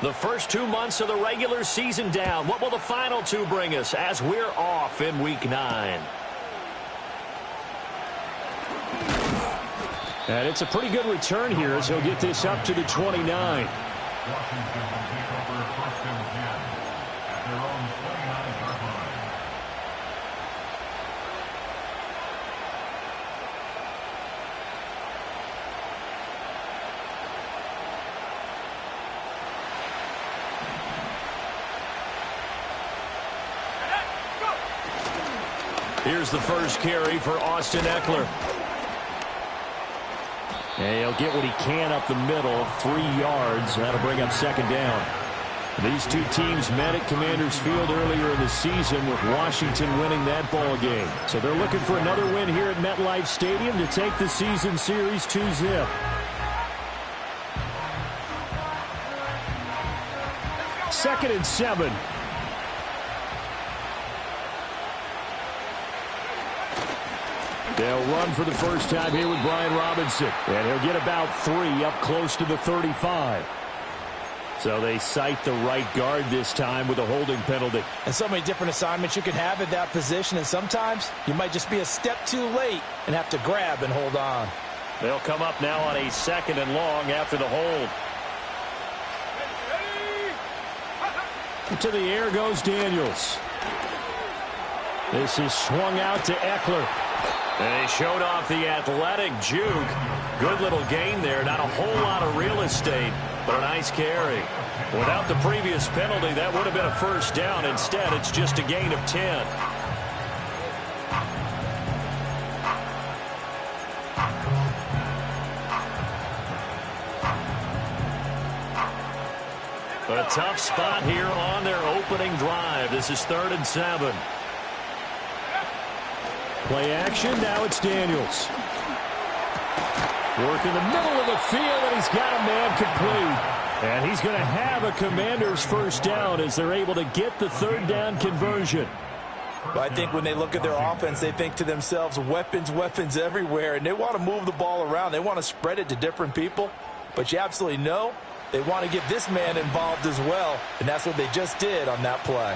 The first 2 months of the regular season down. What will the final two bring us as we're off in Week 9? And it's a pretty good return here as he'll get this up to the 29. Washington will take over first and 10 at their own 29-yard line. Here's the first carry for Austin Ekeler. And he'll get what he can up the middle, 3 yards. That'll bring up second down. These two teams met at Commanders Field earlier in the season with Washington winning that ball game. So they're looking for another win here at MetLife Stadium to take the season series 2-0. Second and 7. They'll run for the first time here with Brian Robinson. And he'll get about 3 up close to the 35. So they cite the right guard this time with a holding penalty. And so many different assignments you can have at that position. And sometimes you might just be a step too late and have to grab and hold on. They'll come up now on a second and long after the hold. To the air goes Daniels. This is swung out to Ekeler. And he showed off the athletic juke. Good little gain there. Not a whole lot of real estate, but a nice carry. Without the previous penalty, that would have been a first down. Instead, it's just a gain of 10. A tough spot here on their opening drive. This is 3rd and 7. Play action, now it's Daniels. Work in the middle of the field, and he's got a man complete. And he's going to have a Commander's first down as they're able to get the 3rd down conversion. Well, I think when they look at their offense, they think to themselves, weapons, weapons everywhere, and they want to move the ball around. They want to spread it to different people, but you absolutely know they want to get this man involved as well, and that's what they just did on that play.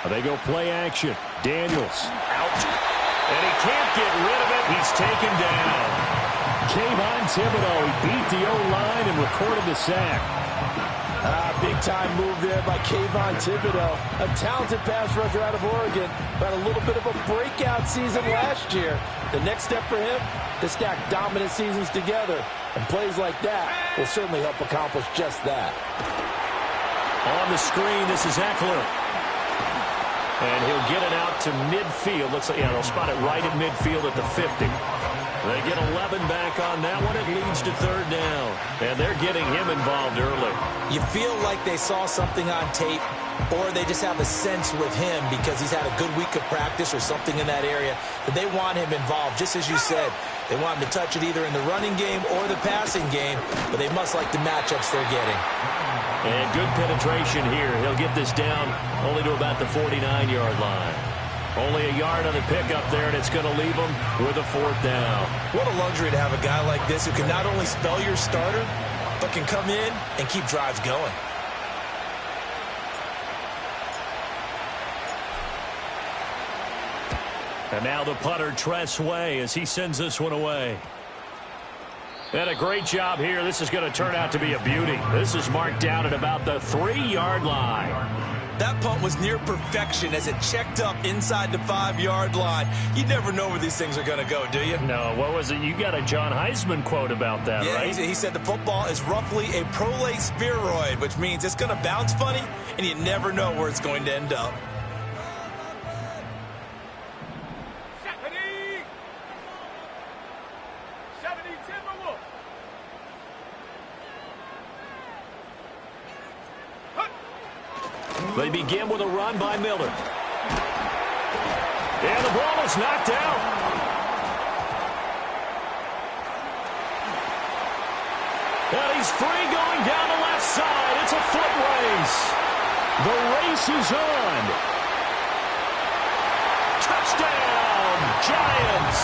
They go play action. Daniels. Out. And he can't get rid of it. He's taken down. Kayvon Thibodeaux. He beat the O-line and recorded the sack. Big-time move there by Kayvon Thibodeaux. A talented pass rusher out of Oregon. Had a little bit of a breakout season last year. The next step for him, to stack dominant seasons together. And plays like that will certainly help accomplish just that. On the screen, this is Ekeler. And he'll get it out to midfield. Looks like, yeah, they'll spot it right at midfield at the 50. They get 11 back on that one. It leads to 3rd down. And they're getting him involved early. You feel like they saw something on tape, or they just have a sense with him because he's had a good week of practice or something in that area that they want him involved, just as you said. They want him to touch it either in the running game or the passing game, but they must like the matchups they're getting. And good penetration here. He'll get this down only to about the 49-yard line. Only a yard on the pickup there, and it's going to leave him with a 4th down. What a luxury to have a guy like this who can not only spell your starter, but can come in and keep drives going. And now the punter, Tress Way, as he sends this one away. And a great job here. This is going to turn out to be a beauty. This is marked down at about the 3-yard line. That punt was near perfection as it checked up inside the 5-yard line. You never know where these things are going to go, do you? No, what was it? You got a John Heisman quote about that, right? He said the football is roughly a prolate spheroid, which means it's going to bounce funny, and you never know where it's going to end up. They begin with a run by Miller. And the ball is knocked out. And he's free going down the left side. It's a foot race. The race is on. Touchdown, Giants.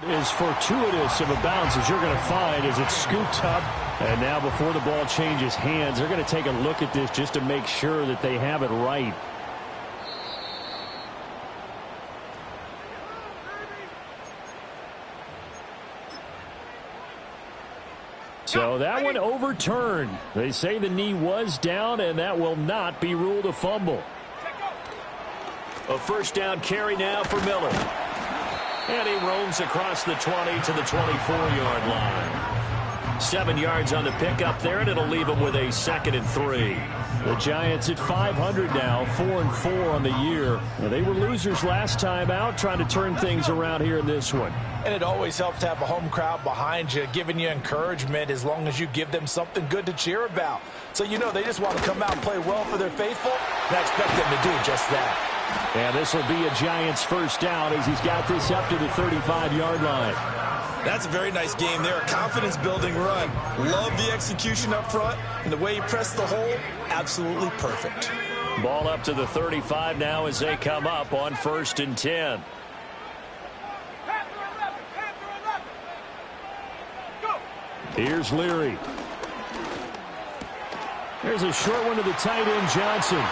As fortuitous of a bounce as you're going to find as it's scooped up. And now before the ball changes hands, they're going to take a look at this just to make sure that they have it right. So that one overturned. They say the knee was down, and that will not be ruled a fumble. A first down carry now for Miller. And he roams across the 20 to the 24-yard line. 7 yards on the pickup there, and it'll leave him with a 2nd and 3. The Giants at 500 now, 4-4 on the year. Well, they were losers last time out, trying to turn things around here in this one. And it always helps to have a home crowd behind you, giving you encouragement as long as you give them something good to cheer about. So you know they just want to come out and play well for their faithful, and I expect them to do just that. And this will be a Giants first down as he's got this up to the 35-yard line. That's a very nice game there. A confidence-building run. Love the execution up front, and the way he pressed the hole, absolutely perfect. Ball up to the 35 now as they come up on 1st and 10. Here's Leary. There's a short one to the tight end, Johnson.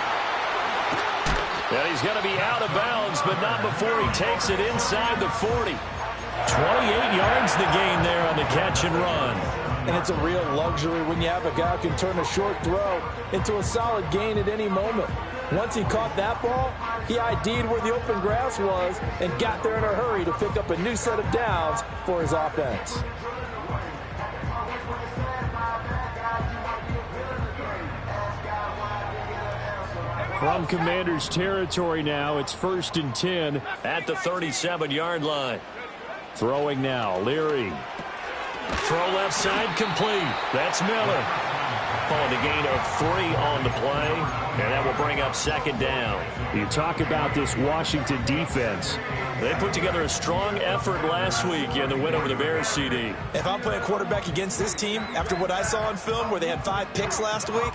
And he's going to be out of bounds, but not before he takes it inside the 40. 28 yards the gain there on the catch and run. And it's a real luxury when you have a guy who can turn a short throw into a solid gain at any moment. Once he caught that ball, he ID'd where the open grass was and got there in a hurry to pick up a new set of downs for his offense. From Commanders territory now, it's 1st and 10 at the 37-yard line. Throwing now, Leary. Throw left side complete. That's Miller. Calling a gain of 3 on the play, and that will bring up 2nd down. You talk about this Washington defense. They put together a strong effort last week in the win over the Bears, CD. If I'm playing quarterback against this team, after what I saw on film where they had 5 picks last week,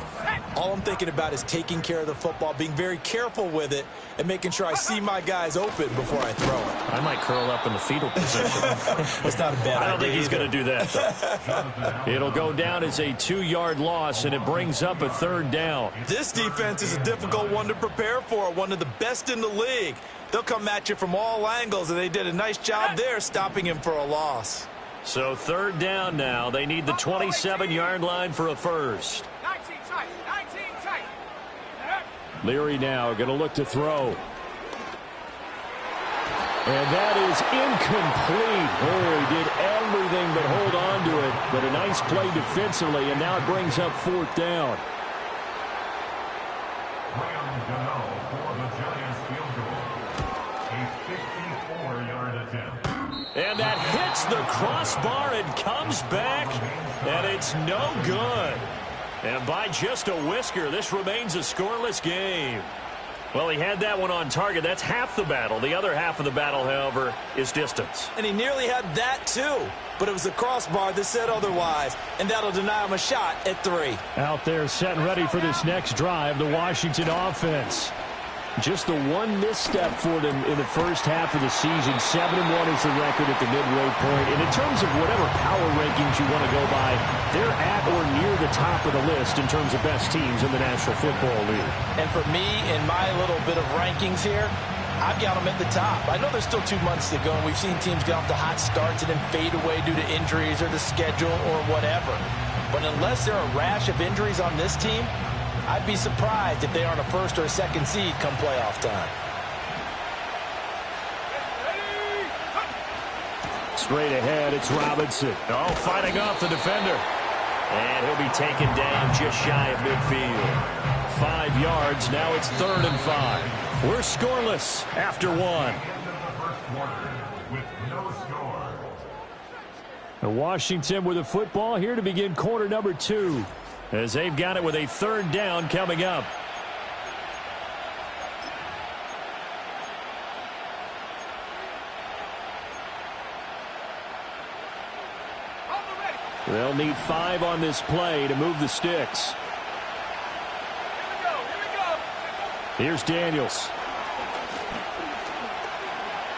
all I'm thinking about is taking care of the football, being very careful with it, and making sure I see my guys open before I throw it. I might curl up in the fetal position. That's not a bad idea. I don't think he's going to do that, though. It'll go down as a 2-yard loss, and it brings up a 3rd down. This defense is a difficult one to prepare for, one of the best in the league. They'll come at you from all angles, and they did a nice job there stopping him for a loss. So 3rd down now. They need the 27-yard line for a first. 19 tight. Leary now going to look to throw. And that is incomplete. Oh, he did everything but hold on to it. But a nice play defensively, and now it brings up 4th down. Graham Gano for the Giants field goal. A 54-yard attempt. And that hits the crossbar and comes back, and it's no good. And by just a whisker, this remains a scoreless game. Well, he had that one on target. That's half the battle. The other half of the battle, however, is distance. And he nearly had that, too. But it was the crossbar that said otherwise, and that'll deny him a shot at 3. Out there set and ready for this next drive, the Washington offense. Just the one misstep for them in the first half of the season. 7-1 is the record at the midway point. And in terms of whatever power rankings you want to go by, they're at or near the top of the list in terms of best teams in the National Football League. And for me, in my little bit of rankings here, I've got them at the top. I know there's still 2 months to go, and we've seen teams get off to hot starts and then fade away due to injuries or the schedule or whatever. But unless there are a rash of injuries on this team, I'd be surprised if they aren't a 1st or a 2nd seed come playoff time. Straight ahead, it's Robinson. Oh, fighting off the defender. And he'll be taken down just shy of midfield. 5 yards, now it's 3rd and 5. We're scoreless after 1. With no score. And Washington with the football here to begin quarter number 2. As they've got it with a 3rd down coming up. They'll need 5 on this play to move the sticks. Here's Daniels.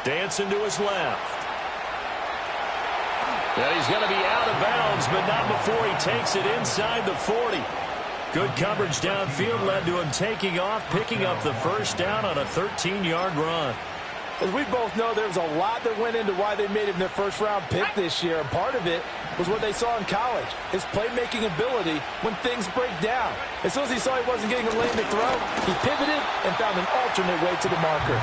Dancing to his left. And he's going to be out of bounds, but not before he takes it inside the 40. Good coverage downfield led to him taking off, picking up the first down on a 13-yard run. As we both know, there's a lot that went into why they made him their first-round pick this year, and part of it was what they saw in college, his playmaking ability when things break down. As soon as he saw he wasn't getting a lane to throw, he pivoted and found an alternate way to the marker.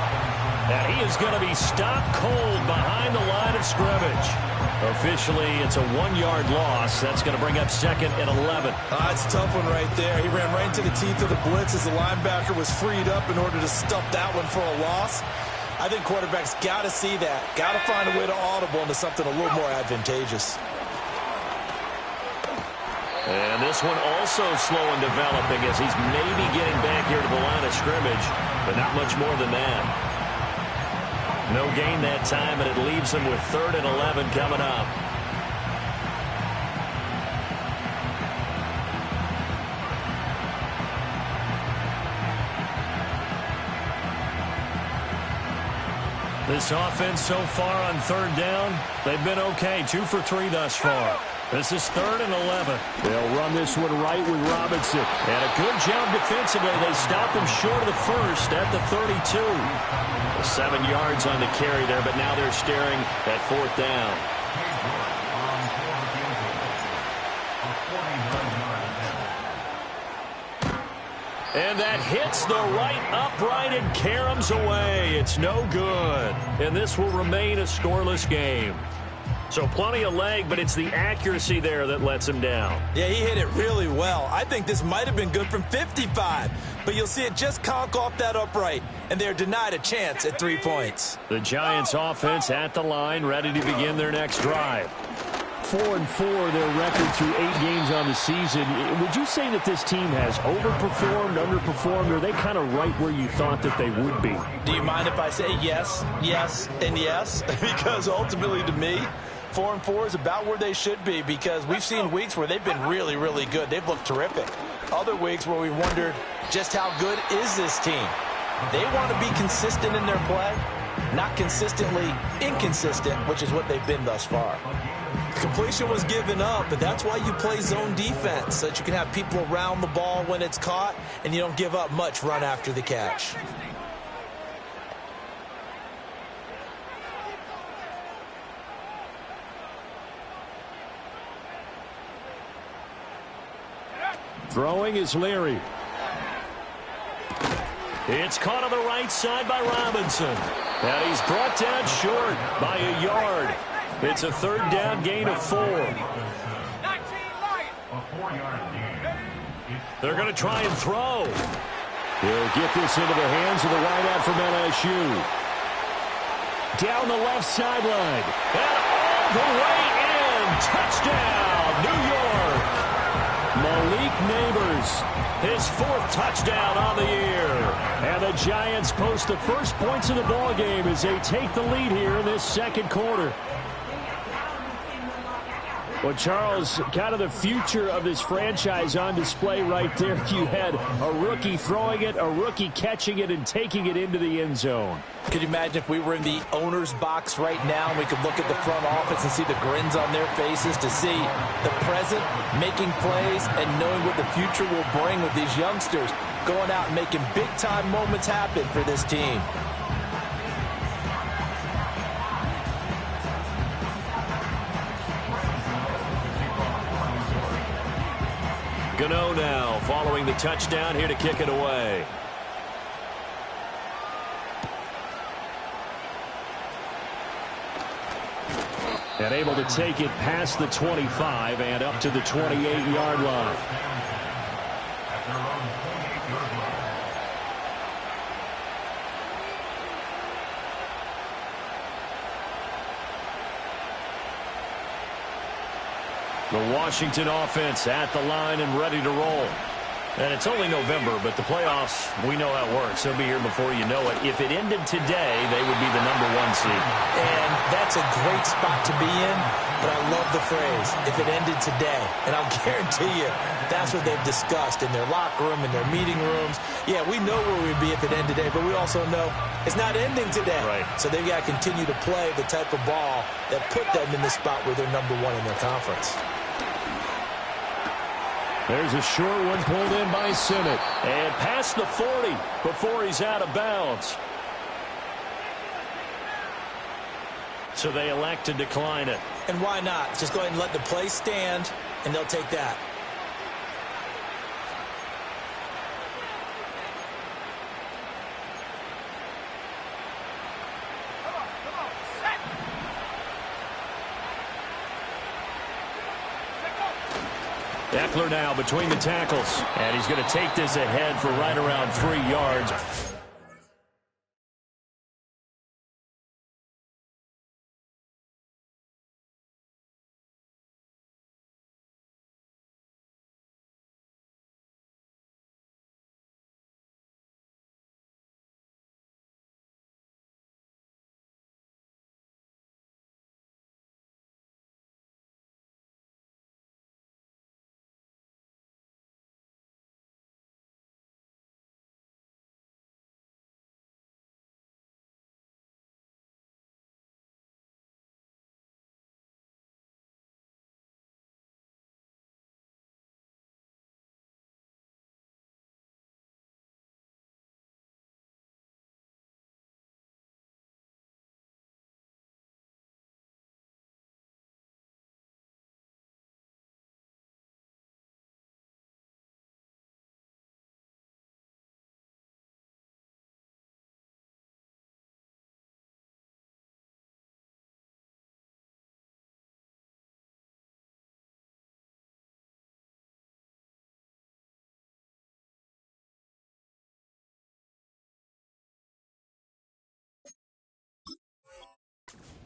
And he is going to be stopped cold behind the line of scrimmage. Officially, it's a 1-yard loss. That's going to bring up 2nd and 11. It's a tough one right there. He ran right into the teeth of the blitz as the linebacker was freed up in order to stuff that one for a loss. I think quarterbacks got to see that. Got to find a way to audible into something a little more advantageous. And this one also slow in developing as he's maybe getting back here to the line of scrimmage, but not much more than that. No gain that time, and it leaves him with 3rd and 11 coming up. This offense so far on 3rd down, they've been okay. 2 for 3 thus far. This is 3rd and 11. They'll run this one right with Robinson. And a good job defensively. They stopped him short of the first at the 32. 7 yards on the carry there, but now they're staring at 4th down. And that hits the right upright and caroms away. It's no good. And this will remain a scoreless game. So plenty of leg, but it's the accuracy there that lets him down. Yeah, he hit it really well. I think this might have been good from 55. But you'll see it just conk off that upright. And they're denied a chance at 3 points. The Giants offense at the line, ready to begin their next drive. 4-4, their record through 8 games on the season. Would you say that this team has overperformed, underperformed, or are they kind of right where you thought that they would be? Do you mind if I say yes, yes, and yes? Because ultimately to me, 4-4 is about where they should be, because we've seen weeks where they've been really, really good. They've looked terrific. Other weeks where we wondered just how good is this team. They want to be consistent in their play, not consistently inconsistent, which is what they've been thus far. Completion was given up, but that's why you play zone defense, so that you can have people around the ball when it's caught, and you don't give up much run after the catch. Throwing is Leary. It's caught on the right side by Robinson. And he's brought down short by a yard. It's a 3rd down gain of 4. They're going to try and throw. He'll get this into the hands of the wideout from LSU. Down the left sideline. And all the way in. Touchdown, New York. Malik Nabers, his 4th touchdown on the year. And the Giants post the first points of the ball game as they take the lead here in this 2nd quarter. Well, Charles, kind of the future of this franchise on display right there. You had a rookie throwing it, a rookie catching it, and taking it into the end zone. Could you imagine if we were in the owner's box right now and we could look at the front office and see the grins on their faces, to see the present making plays and knowing what the future will bring with these youngsters going out and making big-time moments happen for this team. Gano now following the touchdown here to kick it away. And able to take it past the 25 and up to the 28-yard line. The Washington offense at the line and ready to roll. And it's only November, but the playoffs, we know how it works. They'll be here before you know it. If it ended today, they would be the #1 seed. And that's a great spot to be in, but I love love the phrase, if it ended today. And I'll guarantee you, that's what they've discussed in their locker room, in their meeting rooms. Yeah, we know where we'd be if it ended today, but we also know it's not ending today. Right. So they've got to continue to play the type of ball that put them in the spot where they're #1 in their conference. There's a short one pulled in by Sinnott. And past the 40 before he's out of bounds. So they elect to decline it. And why not? Just go ahead and let the play stand, and they'll take that. Ekeler now between the tackles. And he's going to take this ahead for right around 3 yards.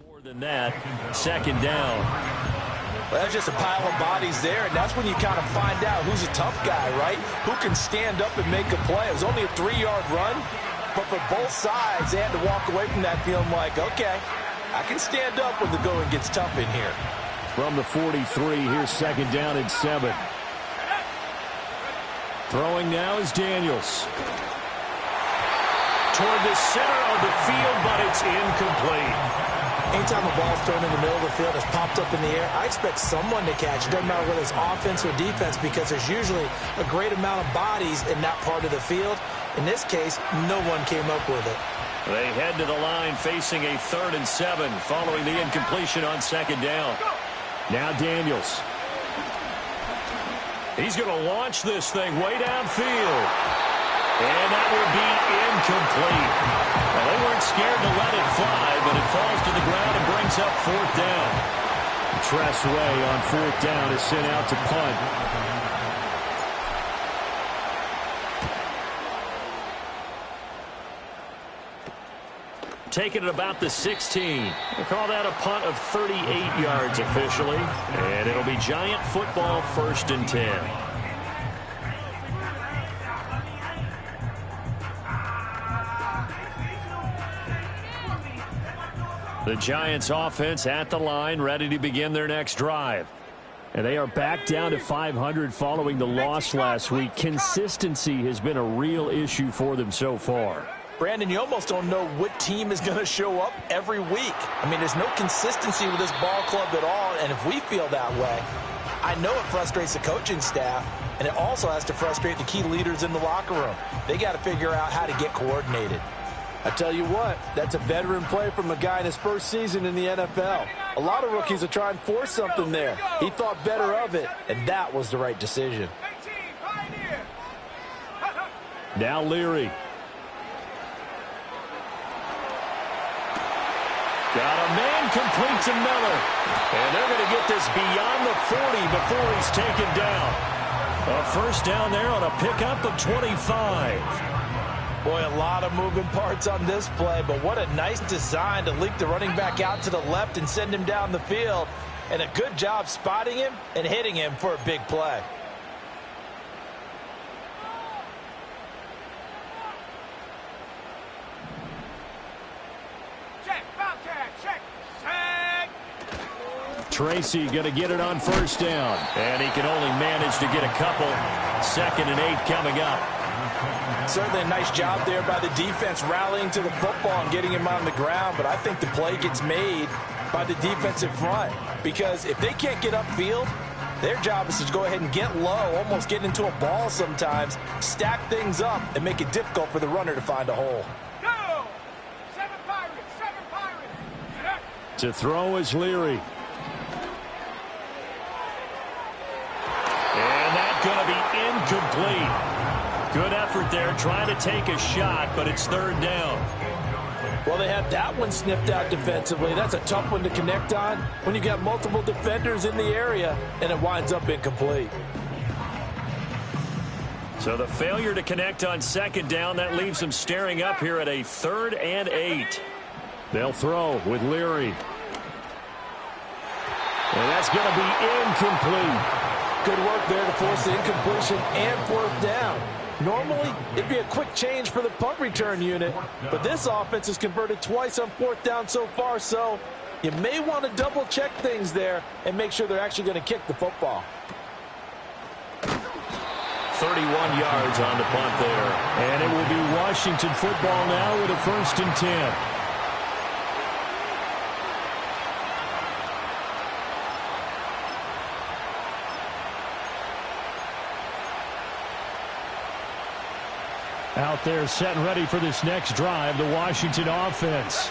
More than that, second down. Well, that's just a pile of bodies there, and that's when you kind of find out who's a tough guy, right? Who can stand up and make a play. It was only a 3-yard run, but for both sides, they had to walk away from that feeling like, okay, I can stand up when the going gets tough in here. From the 43, here's second down and 7. Throwing now is Daniels. Toward the center of the field, but it's incomplete. Anytime a ball's thrown in the middle of the field, it's popped up in the air, I expect someone to catch it. Doesn't matter whether it's offense or defense, because there's usually a great amount of bodies in that part of the field. In this case, no one came up with it. They head to the line facing a 3rd and 7 following the incompletion on second down. Now Daniels. He's going to launch this thing way downfield. And that will be incomplete. Well, they weren't scared to let it fly, but it falls to the ground and brings up 4th down. Tressway on 4th down is sent out to punt. Taking it about the 16. We'll call that a punt of 38 yards officially. And it'll be Giant football, 1st and 10. The Giants offense at the line, ready to begin their next drive. And they are back down to 500 following the loss last week. Consistency has been a real issue for them so far. Brandon, you almost don't know what team is going to show up every week. I mean, there's no consistency with this ball club at all, and if we feel that way, I know it frustrates the coaching staff, and it also has to frustrate the key leaders in the locker room. They got to figure out how to get coordinated. I tell you what, that's a veteran play from a guy in his first season in the NFL. A lot of rookies are trying to force something there. He thought better of it, and that was the right decision. Now Leary. Got a man complete to Miller. And they're going to get this beyond the 40 before he's taken down. A 1st down there on a pickup of 25. Boy, a lot of moving parts on this play, but what a nice design to leak the running back out to the left and send him down the field. And a good job spotting him and hitting him for a big play. Tracy going to get it on first down. And he can only manage to get a couple. 2nd and 8 coming up. Certainly a nice job there by the defense rallying to the football and getting him on the ground, but I think the play gets made by the defensive front because if they can't get upfield, their job is to go ahead and get low, almost get into a ball sometimes, stack things up, and make it difficult for the runner to find a hole. Go! 7 Pirates! 7 Pirates! To throw is Leary. And that's going to be incomplete. Good effort there, trying to take a shot, but it's 3rd down. Well, they had that one snipped out defensively. That's a tough one to connect on when you got multiple defenders in the area, and it winds up incomplete. So the failure to connect on 2nd down, that leaves them staring up here at a 3rd and 8. They'll throw with Leary. And that's going to be incomplete. Good work there to force the incompletion and 4th down. Normally, it'd be a quick change for the punt return unit, but this offense has converted twice on 4th down so far, so you may want to double-check things there and make sure they're actually going to kick the football. 31 yards on the punt there. And it will be Washington football now with a 1st and 10. Out there set and ready for this next drive, the Washington offense.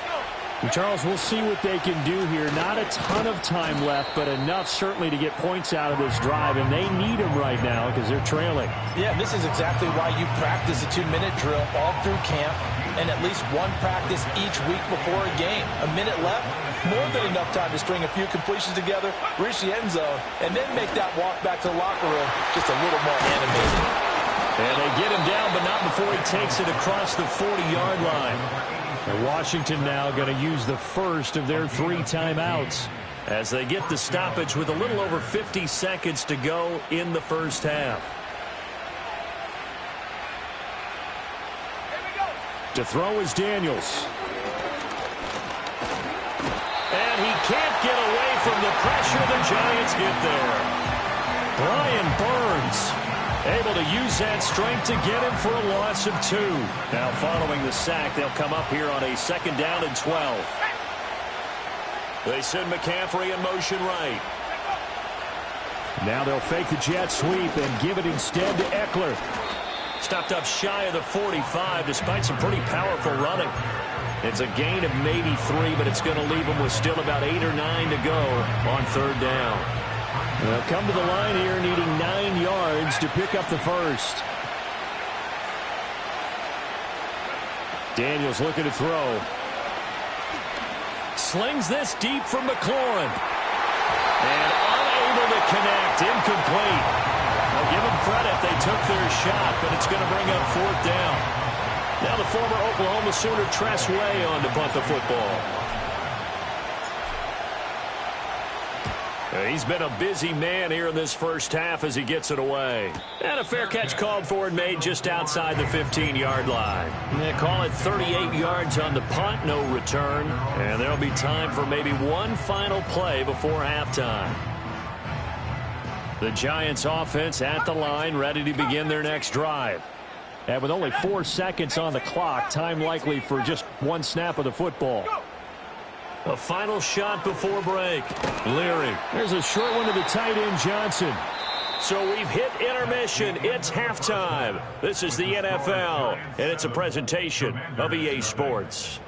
And Charles, we'll see what they can do here. Not a ton of time left, but enough certainly to get points out of this drive, and they need them right now because they're trailing. Yeah, this is exactly why you practice a 2-minute drill all through camp and at least one practice each week before a game. A minute left, more than enough time to string a few completions together, reach the end zone, and then make that walk back to the locker room just a little more animated. And they get him down, but not before he takes it across the 40-yard line. And Washington now going to use the first of their 3 timeouts as they get the stoppage with a little over 50 seconds to go in the first half. To throw is Daniels. And he can't get away from the pressure the Giants get there. Brian Burns able to use that strength to get him for a loss of 2. Now following the sack, they'll come up here on a 2nd down and 12. They send McCaffrey in motion right. Now they'll fake the jet sweep and give it instead to Eckler. Stopped up shy of the 45 despite some pretty powerful running. It's a gain of maybe 3, but it's going to leave them with still about 8 or 9 to go on 3rd down. They'll come to the line here needing 9 yards to pick up the first. Daniels looking to throw. Slings this deep from McLaurin. And unable to connect. Incomplete. I'll give them credit. They took their shot, but it's going to bring up 4th down. Now the former Oklahoma Sooner Tress Way on to punt the football. He's been a busy man here in this first half as he gets it away. And a fair catch called for and made just outside the 15-yard line. They call it 38 yards on the punt, no return. And there'll be time for maybe one final play before halftime. The Giants offense at the line, ready to begin their next drive. And with only 4 seconds on the clock, time likely for just one snap of the football. A final shot before break. Leary. There's a short one to the tight end, Johnson. So we've hit intermission. It's halftime. This is the NFL, and it's a presentation of EA Sports.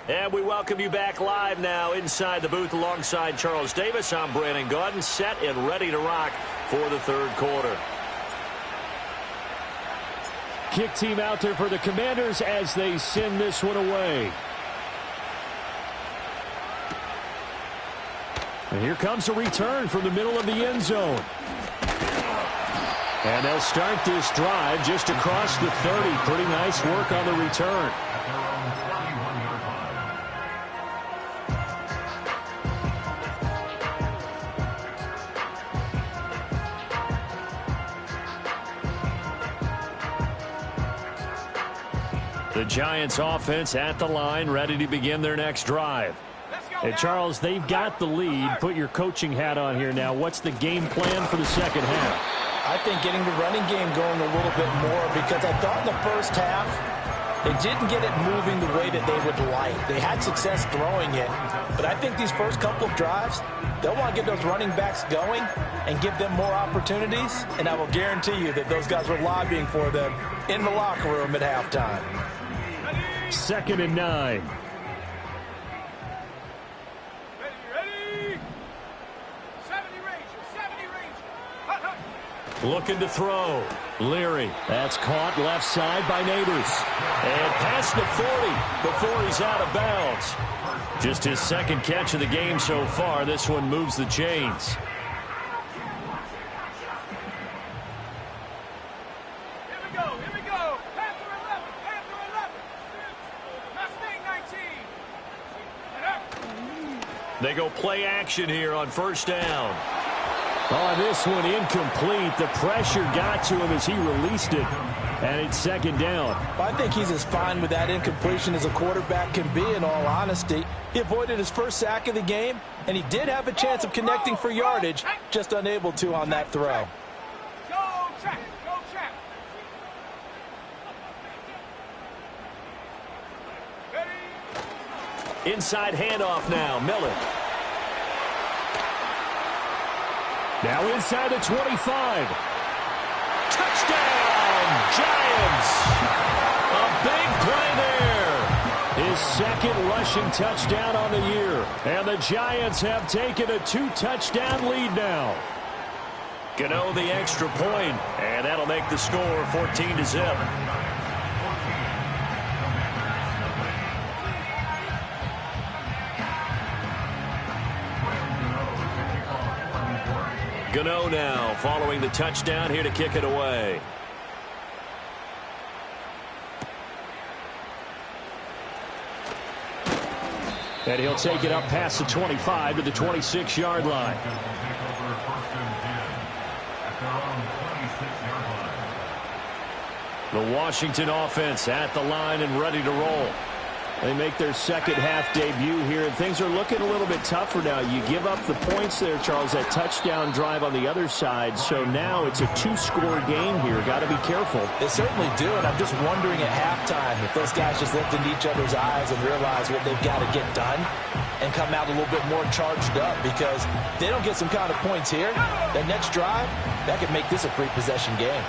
And we welcome you back live now inside the booth alongside Charles Davis. I'm Brandon Gaudin, set and ready to rock for the 3rd quarter. Kick team out there for the Commanders as they send this one away. And here comes a return from the middle of the end zone. And they'll start this drive just across the 30. Pretty nice work on the return. The Giants offense at the line, ready to begin their next drive. Hey, Charles, they've got the lead. Put your coaching hat on here now. What's the game plan for the second half? I think getting the running game going a little bit more, because I thought in the first half they didn't get it moving the way that they would like. They had success throwing it, but I think these first couple of drives, they'll want to get those running backs going and give them more opportunities, and I will guarantee you that those guys were lobbying for them in the locker room at halftime. 2nd and 9. Looking to throw. Leary. That's caught left side by Neighbors. And past the 40 before he's out of bounds. Just his second catch of the game so far. This one moves the chains. Here we go. Panther 11. Mustang 19. They go play action here on first down. Oh, this one incomplete. The pressure got to him as he released it. And it's 2nd down. I think he's as fine with that incompletion as a quarterback can be, in all honesty. He avoided his first sack of the game, and he did have a chance of connecting for yardage, just unable to on that throw. Go track. Ready? Inside handoff now. Miller. Now inside the 25. Touchdown, Giants. A big play there. His second rushing touchdown on the year. And the Giants have taken a 2-touchdown lead now. Gano the extra point, and that'll make the score 14-0. Gano now following the touchdown, here to kick it away. And he'll take it up past the 25 to the 26-yard line. The Washington offense at the line and ready to roll. They make their second half debut here, and things are looking a little bit tougher now. You give up the points there, Charles, that touchdown drive on the other side. So now it's a 2-score game here. Got to be careful. They certainly do, and I'm just wondering at halftime if those guys just looked into each other's eyes and realize what they've got to get done and come out a little bit more charged up, because if they don't get some kind of points here, that next drive, that could make this a free-possession game.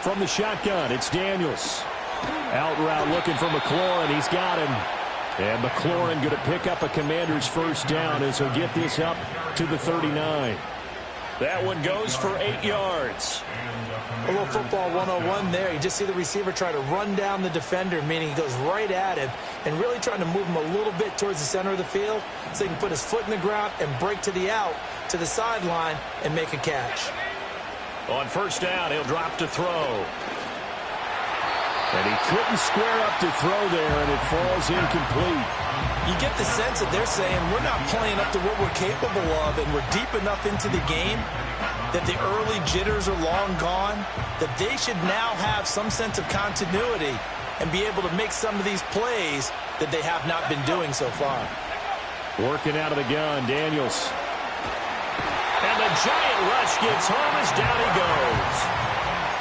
From the shotgun, it's Daniels. Out route looking for McLaurin. He's got him. And McLaurin going to pick up a Commander's first down as he'll get this up to the 39. That one goes for 8 yards. A little football 101 there. You just see the receiver try to run down the defender, meaning he goes right at him and really trying to move him a little bit towards the center of the field so he can put his foot in the ground and break to the out, to the sideline, and make a catch. On first down, he'll drop to throw. And he couldn't square up to throw there, and it falls incomplete. You get the sense that they're saying we're not playing up to what we're capable of, and we're deep enough into the game that the early jitters are long gone, that they should now have some sense of continuity and be able to make some of these plays that they have not been doing so far. Working out of the gun, Daniels. And the giant rush gets home as down he goes.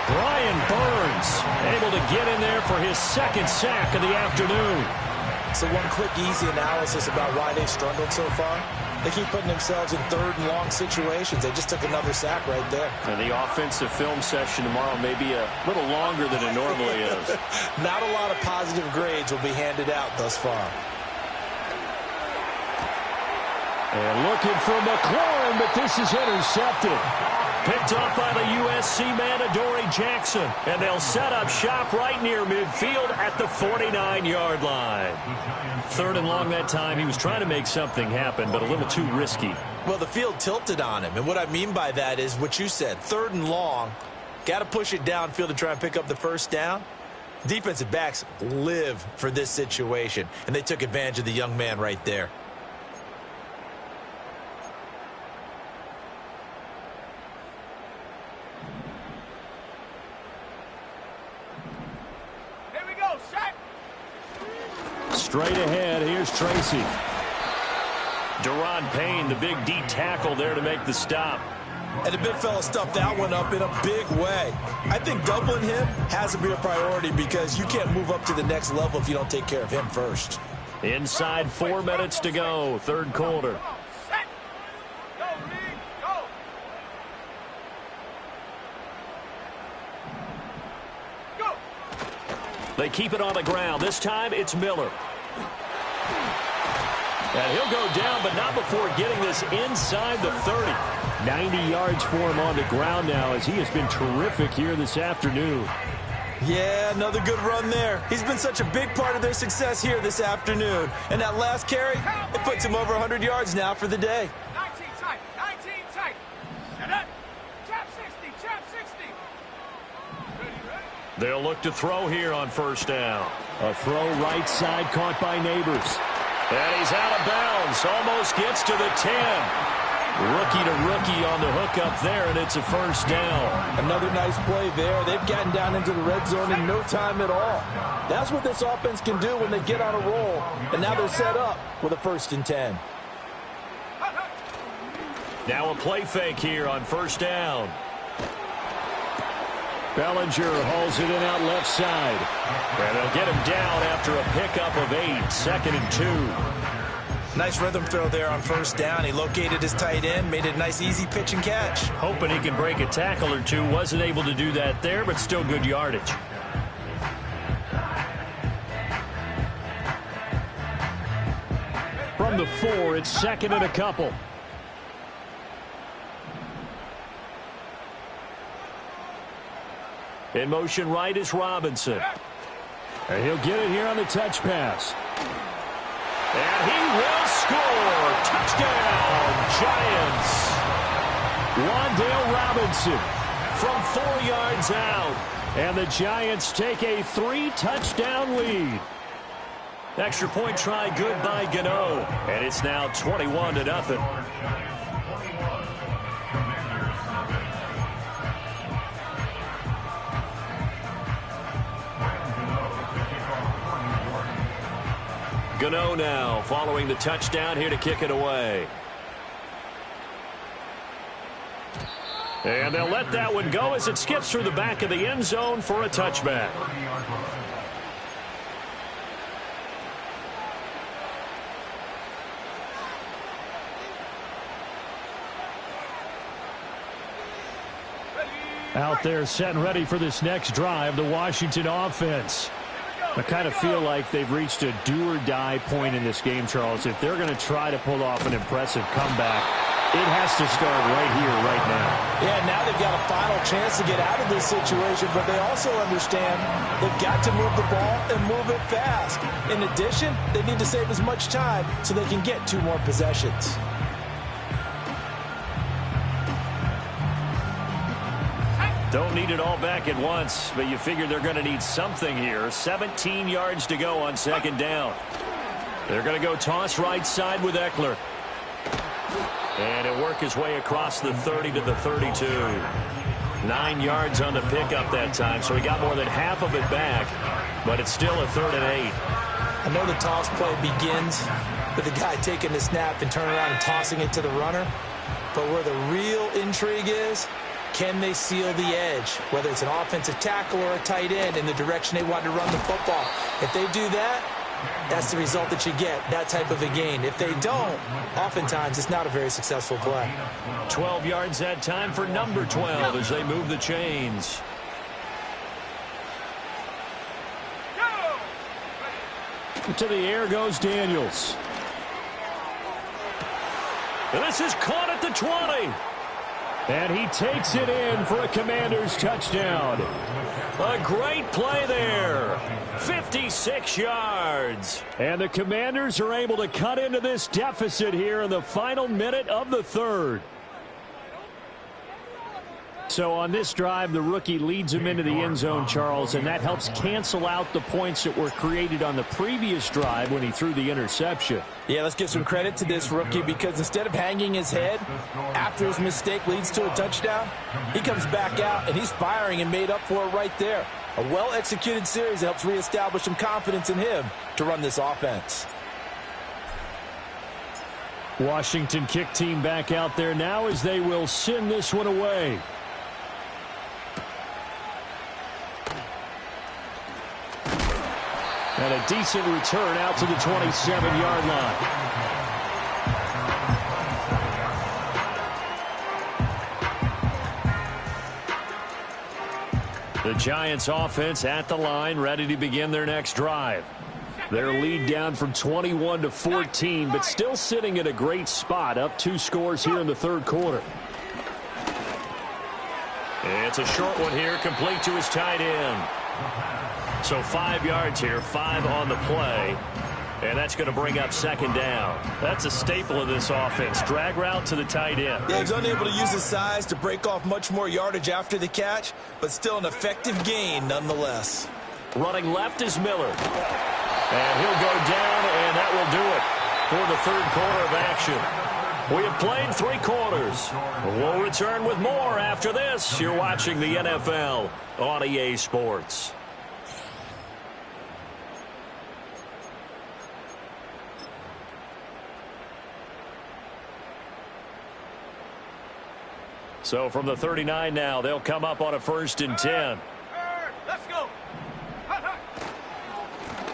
Brian Burns able to get in there for his second sack of the afternoon. So one quick, easy analysis about why they've struggled so far. They keep putting themselves in third and long situations. They just took another sack right there. And the offensive film session tomorrow may be a little longer than it normally is. Not a lot of positive grades will be handed out thus far. And looking for McLaurin, but this is intercepted. Picked up by the USC man, Adoree Jackson. And they'll set up shop right near midfield at the 49-yard line. 3rd and long that time. He was trying to make something happen, but a little too risky. Well, the field tilted on him. And what I mean by that is what you said. 3rd and long. Got to push it downfield to try and pick up the first down. Defensive backs live for this situation. And they took advantage of the young man right there. Straight ahead, here's Tracy. Daron Payne, the big D tackle there to make the stop. And the big fella stuffed that one up in a big way. I think doubling him has to be a priority because you can't move up to the next level if you don't take care of him first. Inside 4 minutes to go, 3rd quarter. They keep it on the ground. This time it's Miller. And he'll go down, but not before getting this inside the 30. 90 yards for him on the ground now as he has been terrific here this afternoon. Yeah, another good run there. He's been such a big part of their success here this afternoon. And that last carry, it puts him over 100 yards now for the day. 19 tight, 19 tight. And that, trap 60, trap 60. Ready? They'll look to throw here on 1st down. A throw right side caught by Neighbors. And he's out of bounds. Almost gets to the 10. Rookie to rookie on the hook up there, and it's a 1st down. Another nice play there. They've gotten down into the red zone in no time at all. That's what this offense can do when they get on a roll. And now they're set up with a 1st and 10. Now a play fake here on 1st down. Bellinger hauls it in out left side. And they'll get him down after a pickup of 8, 2nd and 2. Nice rhythm throw there on 1st down. He located his tight end, made it a nice easy pitch and catch. Hoping he can break a tackle or two. Wasn't able to do that there, but still good yardage. From the 4, it's 2nd and a couple. In motion right is Robinson. And he'll get it here on the touch pass. And he will score. Touchdown, Giants. Wan'Dale Robinson From 4 yards out. And the Giants take a 3-touchdown lead. Extra point try good by Gano. And it's now 21-0. Gano now following the touchdown here to kick it away. And they'll let that one go as it skips through the back of the end zone for a touchback. Out there set and ready for this next drive, the Washington offense. I kind of feel like they've reached a do-or-die point in this game, Charles. If they're going to try to pull off an impressive comeback, it has to start right here, right now. Yeah, now they've got a final chance to get out of this situation, but they also understand they've got to move the ball and move it fast. In addition, they need to save as much time so they can get 2 more possessions. Don't need it all back at once, but you figure they're going to need something here. 17 yards to go on 2nd down. They're going to go toss right side with Eckler. And he'll work his way across the 30 to the 32. 9 yards on the pickup that time, so he got more than half of it back, but it's still a 3rd and 8. I know the toss play begins with the guy taking the snap and turning around and tossing it to the runner, but where the real intrigue is, can they seal the edge, whether it's an offensive tackle or a tight end, in the direction they want to run the football? If they do that, that's the result that you get, that type of a gain. If they don't, oftentimes it's not a very successful play. 12 yards that time for number 12 as they move the chains. To the air goes Daniels. And this is caught at the 20. And he takes it in for a Commanders touchdown. A great play there. 56 yards. And the Commanders are able to cut into this deficit here in the final minute of the third. So on this drive, the rookie leads him into the end zone, Charles, and that helps cancel out the points that were created on the previous drive when he threw the interception. Yeah, let's give some credit to this rookie because instead of hanging his head after his mistake leads to a touchdown, he comes back out and he's firing and made up for it right there. A well-executed series that helps reestablish some confidence in him to run this offense. Washington kick team back out there now as they will send this one away. And a decent return out to the 27-yard line. The Giants offense at the line, ready to begin their next drive. Their lead down from 21 to 14, but still sitting at a great spot, up 2 scores here in the third quarter. It's a short one here, complete to his tight end. So 5 yards here, 5 on the play. And that's going to bring up second down. That's a staple of this offense. Drag route to the tight end. Yeah, he's unable to use his size to break off much more yardage after the catch, but still an effective gain nonetheless. Running left is Miller. And he'll go down, and that will do it for the third quarter of action. We have played 3 quarters. We'll return with more after this. You're watching the NFL on EA Sports. So from the 39 now, they'll come up on a 1st and 10. Let's go.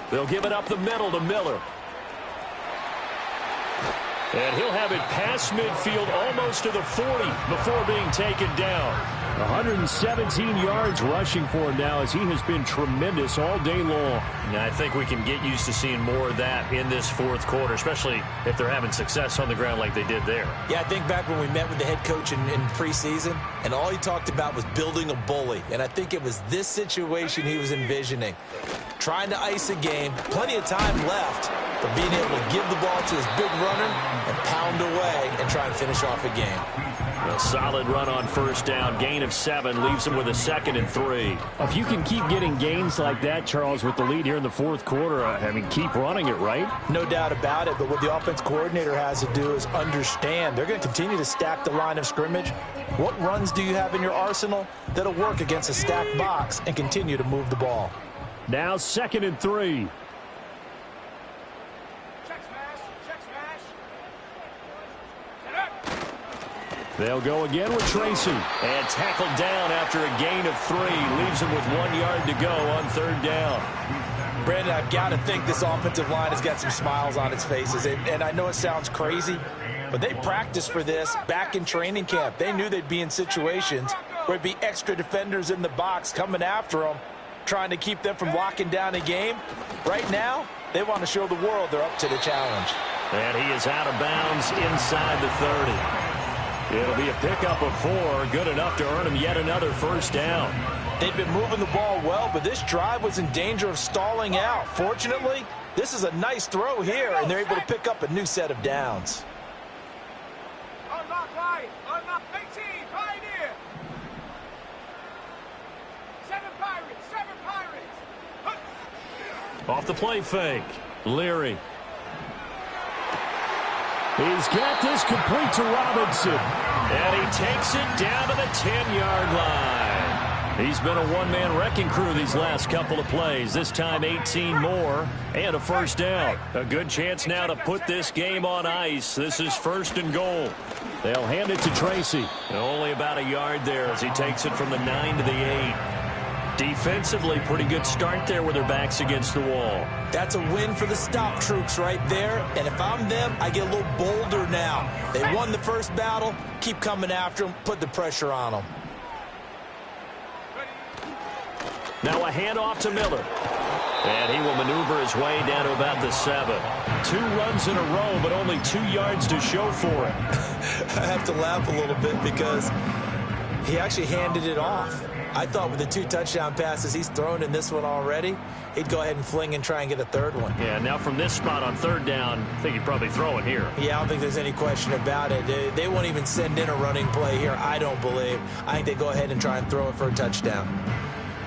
They'll give it up the middle to Miller. And he'll have it past midfield almost to the 40 before being taken down. 117 yards rushing for him now as he has been tremendous all day long. Now, I think we can get used to seeing more of that in this fourth quarter, especially if they're having success on the ground like they did there. Yeah, I think back when we met with the head coach in preseason, and all he talked about was building a bully. And I think it was this situation he was envisioning. Trying to ice a game, plenty of time left, but being able to give the ball to his big runner and pound away and try and finish off a game. A solid run on 1st down. Gain of 7 leaves him with a 2nd and 3. If you can keep getting gains like that, Charles, with the lead here in the fourth quarter, I mean, keep running it, right? No doubt about it, but what the offense coordinator has to do is understand they're going to continue to stack the line of scrimmage. What runs do you have in your arsenal that'll work against a stacked box and continue to move the ball? Now 2nd and 3. Check smash. Check smash. Get up. They'll go again with Tracy. And tackled down after a gain of 3. Leaves him with 1 yard to go on 3rd down. Brandon, I've got to think this offensive line has got some smiles on its faces. And I know it sounds crazy, but they practiced for this back in training camp. They knew they'd be in situations where it'd be extra defenders in the box coming after them, trying to keep them from locking down a game. Right now, they want to show the world they're up to the challenge. And he is out of bounds inside the 30. It'll be a pickup of 4, good enough to earn him yet another 1st down. They've been moving the ball well, but this drive was in danger of stalling out. Fortunately, this is a nice throw here, and they're able to pick up a new set of downs. Unlock right. Unlock 18. Pioneer. 7 Pirates. 7 Pirates. Off the play fake. Leary. He's got this complete to Robinson. And he takes it down to the 10-yard line. He's been a one-man wrecking crew these last couple of plays. This time 18 more and a 1st down. A good chance now to put this game on ice. This is 1st and goal. They'll hand it to Tracy. Only about a yard there as he takes it from the 9 to the 8. Defensively, pretty good start there with their backs against the wall. That's a win for the stop troops right there. And if I'm them, I get a little bolder now. They won the first battle. Keep coming after them. Put the pressure on them. Now a handoff to Miller. And he will maneuver his way down to about the 7. 2 runs in a row, but only 2 yards to show for it. I have to laugh a little bit because he actually handed it off. I thought with the 2 touchdown passes he's thrown in this one already, he'd go ahead and fling and try and get a 3rd one. Yeah, now from this spot on 3rd down, I think he'd probably throw it here. Yeah, I don't think there's any question about it. They won't even send in a running play here, I don't believe. I think they go ahead and try and throw it for a touchdown.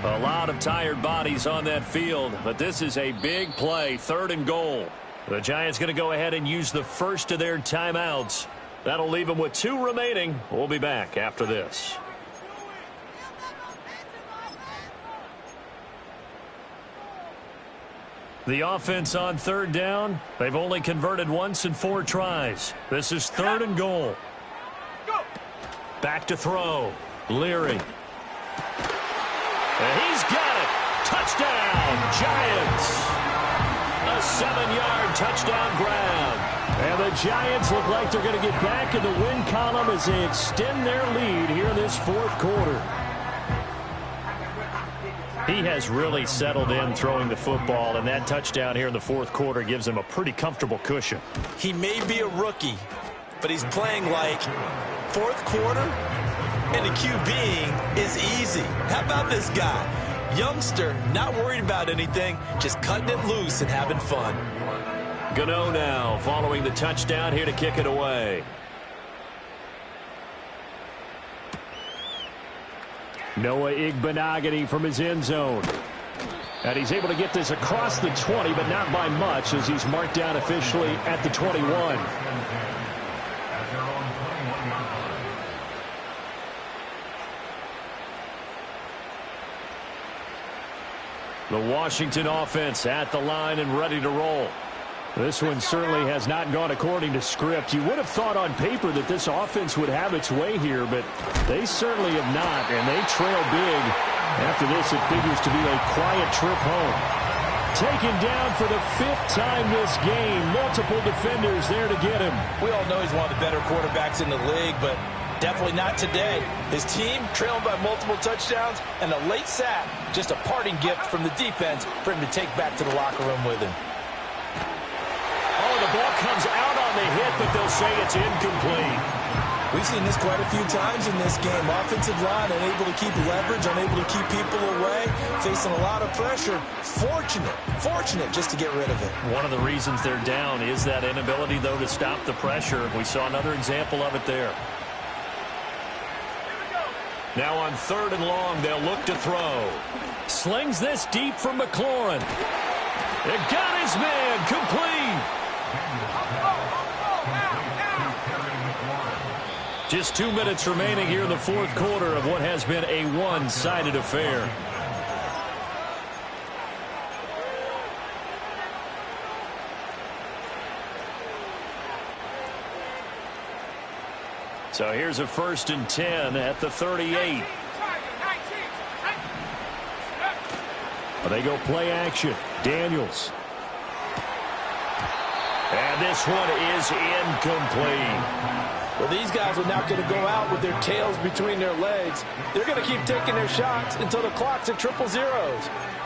A lot of tired bodies on that field, but this is a big play, 3rd and goal. The Giants going to go ahead and use the first of their timeouts. That'll leave them with 2 remaining. We'll be back after this. The offense on 3rd down, they've only converted once in 4 tries. This is 3rd and goal. Back to throw. Leary. And he's got it. Touchdown, Giants. A 7-yard touchdown grab. And the Giants look like they're going to get back in the win column as they extend their lead here in this 4th quarter. He has really settled in throwing the football, and that touchdown here in the 4th quarter gives him a pretty comfortable cushion. He may be a rookie, but he's playing like 4th quarter, and the QBing is easy. How about this guy? Youngster, not worried about anything, just cutting it loose and having fun. Gano now following the touchdown here to kick it away. Noah Igbenogany from his end zone. And he's able to get this across the 20, but not by much as he's marked down officially at the 21. The Washington offense at the line and ready to roll. This one certainly has not gone according to script. You would have thought on paper that this offense would have its way here, but they certainly have not, and they trail big. After this, it figures to be a quiet trip home. Taken down for the 5th time this game. Multiple defenders there to get him. We all know he's one of the better quarterbacks in the league, but definitely not today. His team trailing by multiple touchdowns, and a late sack, just a parting gift from the defense for him to take back to the locker room with him. Oh, the ball comes out on the hit, but they'll say it's incomplete. We've seen this quite a few times in this game. Offensive line unable to keep leverage, unable to keep people away, facing a lot of pressure. Fortunate just to get rid of it. One of the reasons they're down is that inability, though, to stop the pressure. We saw another example of it there. Now on 3rd and long, they'll look to throw. Slings this deep from McLaurin. It got his man complete. Just 2 minutes remaining here in the 4th quarter of what has been a one-sided affair. So here's a 1st and 10 at the 38. They go play action. Daniels. And this one is incomplete. Well, these guys are not going to go out with their tails between their legs. They're going to keep taking their shots until the clock's at 000.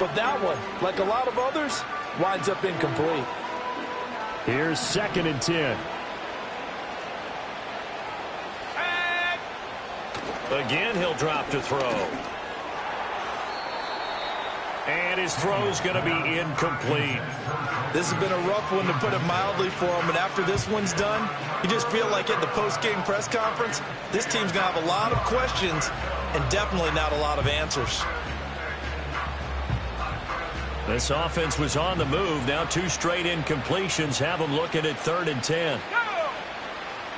But that one, like a lot of others, winds up incomplete. Here's 2nd and 10. Again, he'll drop to throw. And his throw's going to be incomplete. This has been a rough one, to put it mildly, for him. And after this one's done, you just feel like at the post-game press conference, this team's going to have a lot of questions and definitely not a lot of answers. This offense was on the move. Now 2 straight incompletions have them looking at 3rd and 10.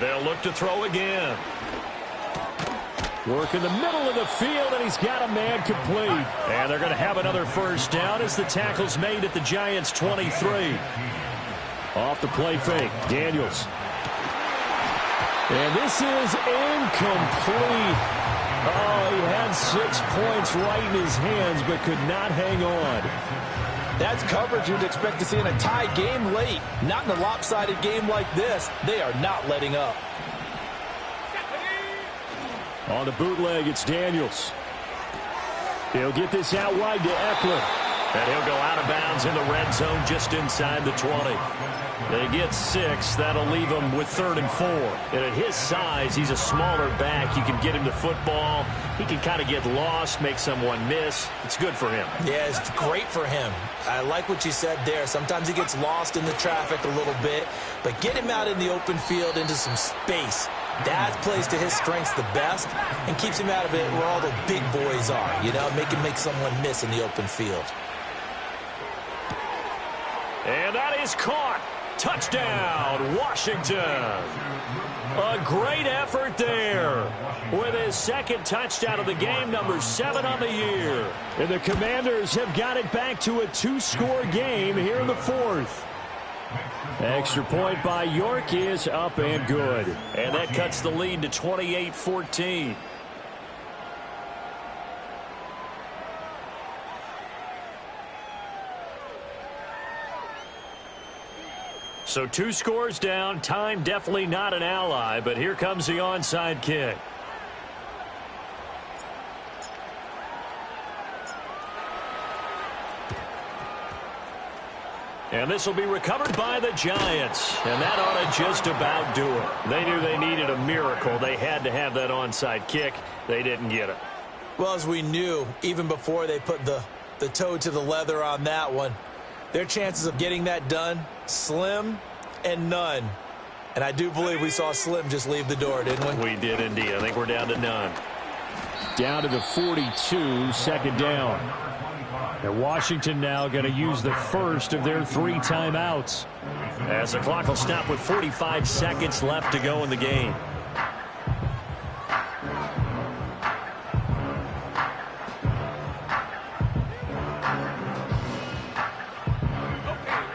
They'll look to throw again. Work in the middle of the field, and he's got a man complete. And they're going to have another 1st down as the tackle's made at the Giants' 23. Off the play fake, Daniels. And this is incomplete. Oh, he had 6 points right in his hands, but could not hang on. That's coverage you'd expect to see in a tie game late. Not in a lopsided game like this. They are not letting up. On the bootleg, it's Daniels. He'll get this out wide to Eckler. And he'll go out of bounds in the red zone just inside the 20. They get 6. That'll leave him with 3rd and 4. And at his size, he's a smaller back. You can get him the football. He can kind of get lost, make someone miss. It's good for him. Yeah, it's great for him. I like what you said there. Sometimes he gets lost in the traffic a little bit. But get him out in the open field into some space. That plays to his strengths the best and keeps him out of it where all the big boys are. You know, make someone miss in the open field. And that is caught. Touchdown, Washington. A great effort there with his 2nd touchdown of the game, number 7 on the year. And the Commanders have got it back to a 2-score game here in the 4th. Extra point by York is up and good. And that cuts the lead to 28-14. So 2 scores down. Time definitely not an ally, but here comes the onside kick. And this will be recovered by the Giants. And that ought to just about do it. They knew they needed a miracle. They had to have that onside kick. They didn't get it. Well, as we knew, even before they put the toe to the leather on that one, their chances of getting that done, slim and none. And I do believe we saw Slim just leave the door, didn't we? We did indeed. I think we're down to none. Down to the 42, 2nd down. And Washington now going to use the first of their 3 timeouts. As the clock will stop with 45 seconds left to go in the game.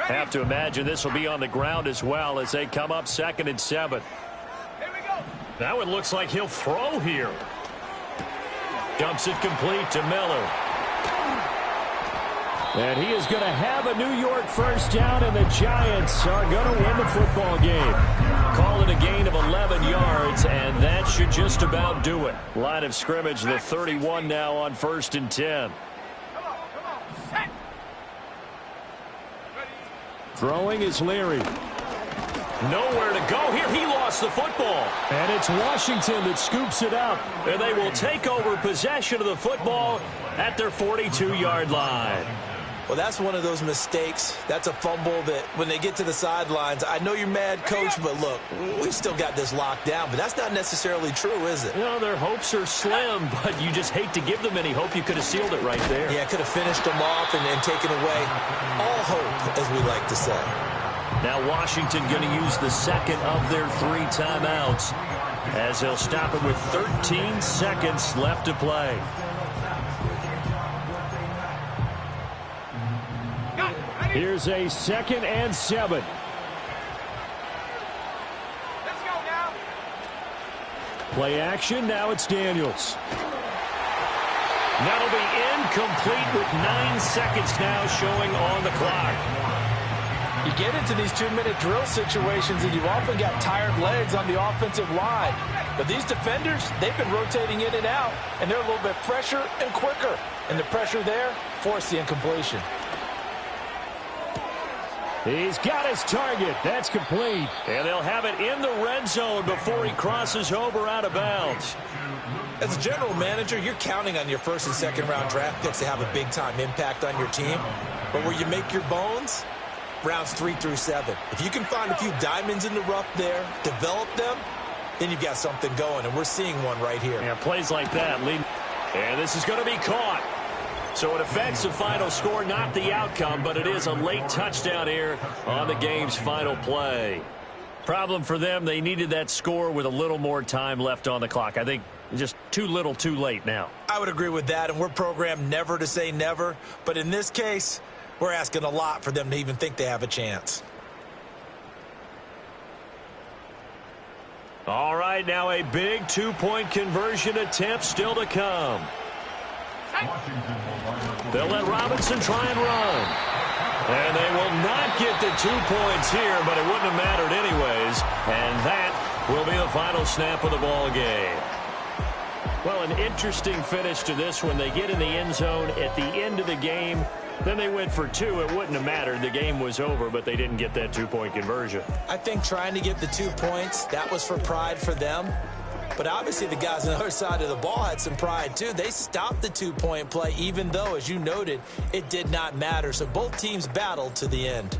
Have to imagine this will be on the ground as well as they come up 2nd and 7. Here we go. That one looks like he'll throw here. Dumps it complete to Miller. And he is going to have a New York first down, and the Giants are going to win the football game. Call it a gain of 11 yards, and that should just about do it. Line of scrimmage, the 31 now on 1st and 10. Come on. Set. Throwing is Leary. Nowhere to go here. He lost the football. And it's Washington that scoops it up. And they will take over possession of the football at their 42-yard line. Well, that's one of those mistakes. That's a fumble that when they get to the sidelines, I know you're mad, Coach, but look, we've still got this locked down. But that's not necessarily true, is it? You know, their hopes are slim, but you just hate to give them any hope. You could have sealed it right there. Yeah, could have finished them off and taken away all hope, as we like to say. Now Washington going to use the 2nd of their 3 timeouts as they'll stop it with 13 seconds left to play. Here's a 2nd and 7. Let's go now. Play action. Now it's Daniels. That'll be incomplete with 9 seconds now showing on the clock. You get into these 2-minute drill situations, and you've often got tired legs on the offensive line. But these defenders, they've been rotating in and out, and they're a little bit fresher and quicker. And the pressure there forced the incompletion. He's got his target. That's complete. And they'll have it in the red zone before he crosses over out of bounds. As a general manager, you're counting on your 1st and 2nd round draft picks to have a big-time impact on your team. But where you make your bones, rounds 3 through 7. If you can find a few diamonds in the rough there, develop them, then you've got something going, and we're seeing one right here. Yeah, plays like that lead. And this is going to be caught. So it affects the final score, not the outcome, but it is a late touchdown here on the game's final play. Problem for them, they needed that score with a little more time left on the clock. I think just too little, too late now. I would agree with that, and we're programmed never to say never. But in this case, we're asking a lot for them to even think they have a chance. All right, now a big 2-point conversion attempt still to come. They'll let Robinson try and run. And they will not get the 2 points here, but it wouldn't have mattered anyways. And that will be the final snap of the ball game. Well, an interesting finish to this one. They get in the end zone at the end of the game. Then they went for 2. It wouldn't have mattered. The game was over, but they didn't get that 2-point conversion. I think trying to get the 2 points, that was for pride for them. But obviously the guys on the other side of the ball had some pride too. They stopped the 2-point play, even though, as you noted, it did not matter. So both teams battled to the end.